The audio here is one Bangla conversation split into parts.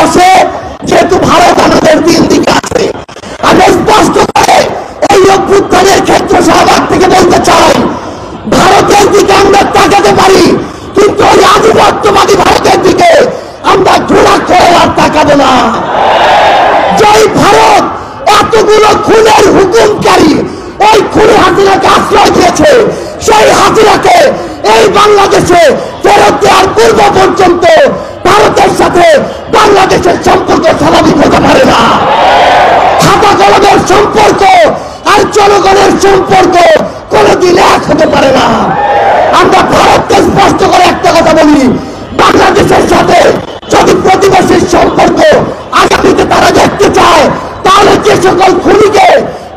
বসে, যেহেতু ভারত আমাদের তিন দিকে আছে। আমি স্পষ্ট করে এই অভ্যুত্থানের ক্ষেত্র শাহবাগ থেকে বলতে চাই, ভারতের দিকে আমরা তাকাতে পারি, কিন্তু ওই আধিপত্যবাদী ভারতের দিকে আমরা ঘোড়া করে আর তাকাবো না। যেই ভারত এতগুলো খুনের হুকুমকারী ওই খুনি হাসিনাকে আশ্রয় দিয়েছে, সেই হাসিনাকে এই বাংলাদেশে ফেরত দেওয়ার পূর্ব পর্যন্ত ভারতের সাথে বাংলাদেশের সম্পর্ক স্বাভাবিক হতে পারে না। খাতা কলমের সম্পর্ক আর জনগণের সম্পর্ক কোনোদিন এক হতে পারে না। আমরা ভারতকে স্পষ্ট করে একটা কথা বলি, বাংলাদেশের সাথে যদি প্রতিবেশীর সম্পর্ক আগামীতে তারা দেখতে চায়, তাহলে যে সকল খুনিকে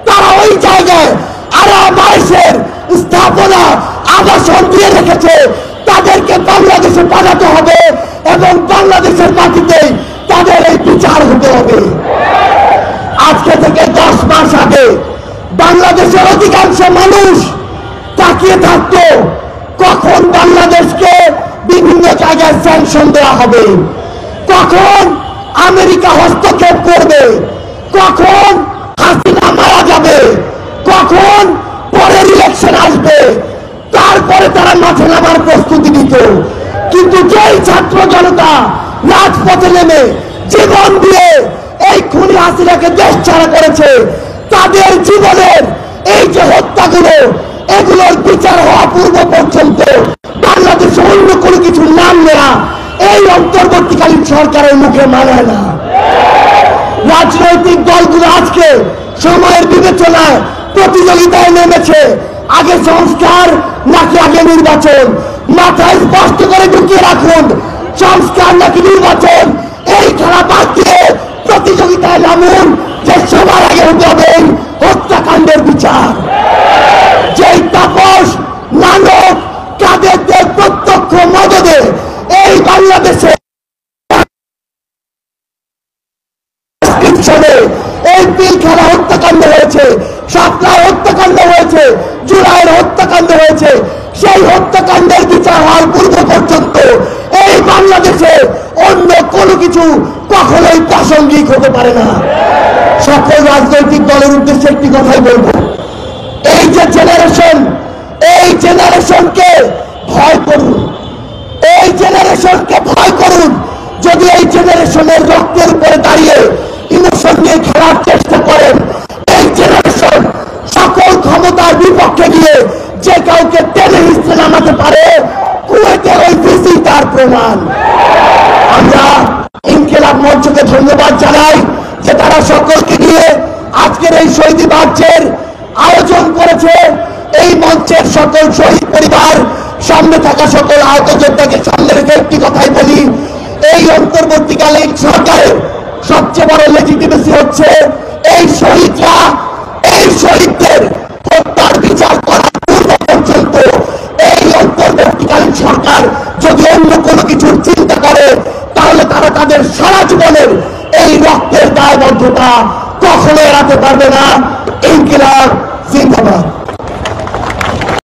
তারা ওই জায়গায় আরামায়েশের স্থাপনা আবাসন দিয়ে রেখেছে, তাদেরকে বাংলাদেশে পাঠাতে হবে এবং বাংলাদেশের মাটিতেই তাদের এই বিচার হতে হবে। আজকে থেকে 10 মাস আগে বাংলাদেশের অধিকাংশ মানুষ তাকিয়ে থাকতো কখন বাংলাদেশকে বিভিন্ন জায়গায় স্যাংশন দেওয়া হবে, কখন আমেরিকা হস্তক্ষেপ করবে, কখন হাসিনা মারা যাবে, কখন পরের ইলেকশন আসবে, তারপরে তারা মাঠে নামার প্রস্তুতি নিত। কিন্তু যেই ছাত্র জনতা রাজপথে নেমে জীবন দিয়ে এই খুনি হাসিনাকে দেশ ছাড়া করেছে, তাদের জীবনের এই যে হত্যাগুলো, এগুলোর বিচার হওয়া পূর্ব পর্যন্ত বাংলাদেশে অন্য কোনো কিছু নাম নেওয়া এই অন্তর্বর্তীকালীন সরকারের মুখে মানায় না। রাজনৈতিক দলগুলো আজকে সময়ের বিবেচনায় প্রতিযোগিতায় নেমেছে, আগে সংস্কার নাকি আগে নির্বাচন। মাথায় স্পষ্ট করে ঢুকিয়ে রাখুন, সংস্কার নাকি নির্বাচন, এই খেলা বাদ দিয়ে প্রতিযোগিতায় নামুন যে সবার আগে হতে হবে হত্যাকাণ্ডের বিচার। যেই তাপস নানক কাদেরদের প্রত্যক্ষ মদদে এই বাংলাদেশে এই পিলখানা হত্যাকাণ্ড হয়েছে, শাপলার হত্যাকাণ্ড হয়েছে, জুলাইয়ের হত্যাকাণ্ড হয়েছে, সেই হত্যাকাণ্ডের বিচার হওয়ার পূর্ব পর্যন্ত এই বাংলাদেশে অন্য কোনো কিছু কখনোই প্রাসঙ্গিক হতে পারে না। সকল রাজনৈতিক দলের উদ্দেশ্যে একটি কথাই বলবো, এই যে জেনারেশন, এই জেনারেশনকে ভয় করুন, এই জেনারেশনকে ভয় করুন। যদি এই জেনারেশনের রক্তের উপরে দাঁড়িয়ে ইমোশন নিয়ে খেলার চেষ্টা করেন, এই জেনারেশন সকল ক্ষমতার বিপক্ষে গিয়ে যে কাউকে টেনে হিস্ট্রে নামাতে পারে, কুয়েতের ওই ভিসি তার প্রমাণ। আমরা ইনকিলাব মঞ্চকে ধন্যবাদ জানাই যে তারা সকলকে নিয়ে আজকের এই শহীদ মার্চের আয়োজন করেছে। এই মঞ্চের সকল শহীদ পরিবার, সামনে থাকা সকল আহত যোদ্ধাকে সামনে রেখে একটি কথাই বলি, এই অন্তর্বর্তীকালীন সরকারের সবচেয়ে বড় লেজিটিমেসি হচ্ছে এই শহীদরা, এই শহীদদের হত্যার বিচার করার পূর্ব পর্যন্ত এই অন্তর্বর্তীকালীন সরকার যদি অন্য কোনো কিছুর চিন্তা করে, তাহলে তারা তাদের সারা জীবনের এই রক্তের দায়বদ্ধতা কখনো এড়াতে পারবে না। ইনকিলাব জিন্দাবাদ।